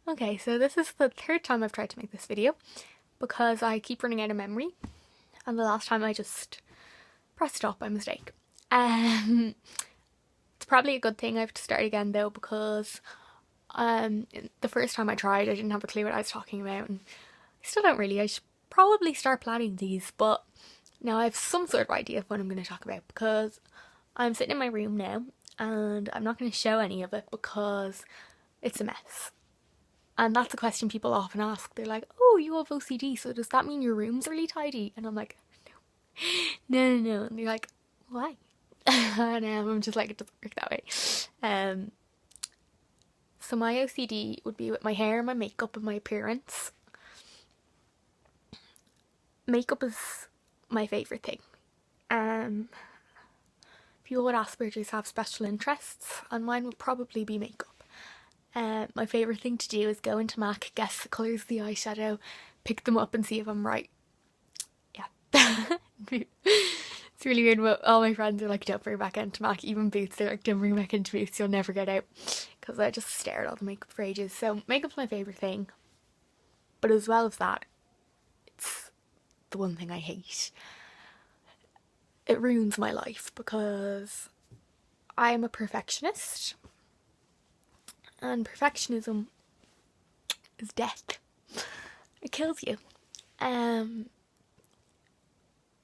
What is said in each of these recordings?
Okay, so this is the third time I've tried to make this video because I keep running out of memory, and the last time I just pressed stop by mistake. It's probably a good thing I have to start again though, because the first time I tried I didn't have a clue what I was talking about, and I still don't really. I should probably start planning these, but now I have some sort of idea of what I'm going to talk about, because I'm sitting in my room now and I'm not going to show any of it because it's a mess. And that's a question people often ask. They're like, oh, you have OCD, so does that mean your room's really tidy? And I'm like, no. And they're like, why? And I'm just like, it doesn't work that way. So my OCD would be with my hair, my makeup, and my appearance. Makeup is my favourite thing. People with Asperger's have special interests, and mine would probably be makeup. My favourite thing to do is go into MAC, guess the colours of the eyeshadow, pick them up and see if I'm right. Yeah. It's really weird, but all my friends are like, don't bring back into MAC. Even Boots, they're like, don't bring back into Boots, you'll never get out. Because I just stare at all the makeup for ages. So makeup's my favourite thing. But as well as that, it's the one thing I hate. It ruins my life because I am a perfectionist. And perfectionism is death. It kills you.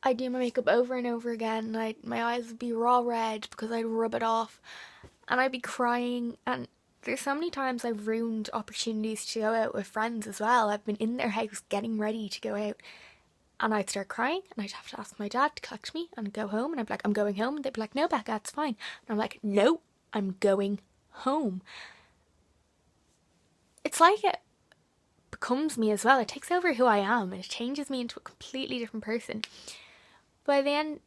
I do my makeup over and over again, and my eyes would be raw red because I'd rub it off, and I'd be crying. And there's so many times I've ruined opportunities to go out with friends as well. I've been in their house getting ready to go out, and I'd start crying, and I'd have to ask my dad to collect me and go home, and I'd be like, I'm going home, and they'd be like, no, Becca, it's fine. And I'm like, no, I'm going home. It's like it becomes me as well. It takes over who I am, and it changes me into a completely different person. By the end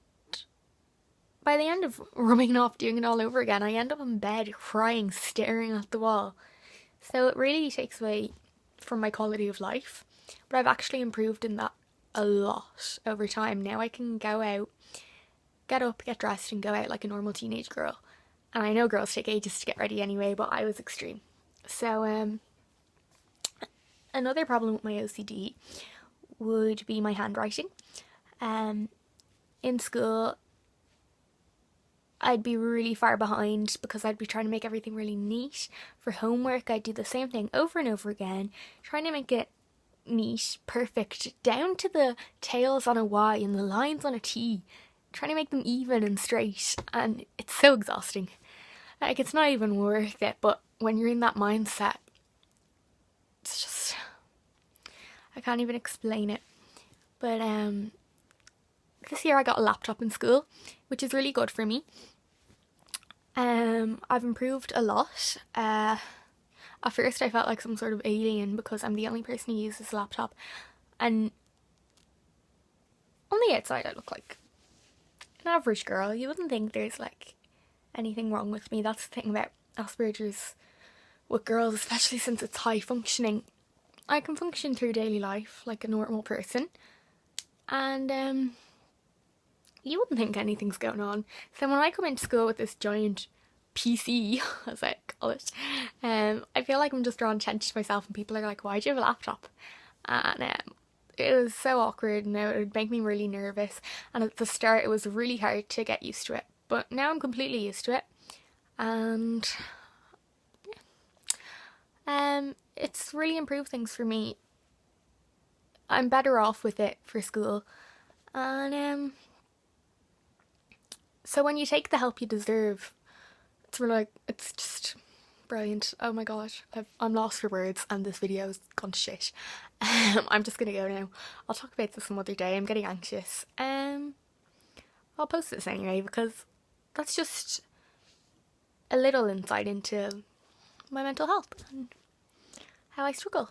of rubbing it off, doing it all over again, I end up in bed crying, staring at the wall. So it really takes away from my quality of life. But I've actually improved in that a lot over time. Now I can go out, get up, get dressed, and go out like a normal teenage girl. And I know girls take ages to get ready anyway, but I was extreme. So another problem with my OCD would be my handwriting. In school, I'd be really far behind because I'd be trying to make everything really neat. For homework, I'd do the same thing over and over again, trying to make it neat, perfect, down to the tails on a Y and the lines on a T, trying to make them even and straight, and it's so exhausting. Like, it's not even worth it, but when you're in that mindset, it's just, I can't even explain it. But this year I got a laptop in school, which is really good for me. I've improved a lot. At first I felt like some sort of alien because I'm the only person who uses a laptop, and on the outside I look like an average girl. You wouldn't think there's like anything wrong with me. That's the thing about Asperger's with girls, especially since it's high functioning. I can function through daily life like a normal person, and you wouldn't think anything's going on. So when I come into school with this giant PC, as I call it, I feel like I'm just drawing attention to myself, and people are like, why do you have a laptop? And it was so awkward, and it would make me really nervous, and at the start it was really hard to get used to it, but now I'm completely used to it, and it's really improved things for me. I'm better off with it for school, and so when you take the help you deserve, it's just brilliant. Oh my god, I'm lost for words, and this video's gone to shit. I'm just gonna go now. I'll talk about this some other day. I'm getting anxious. I'll post this anyway because that's just a little insight into my mental health and how I struggle.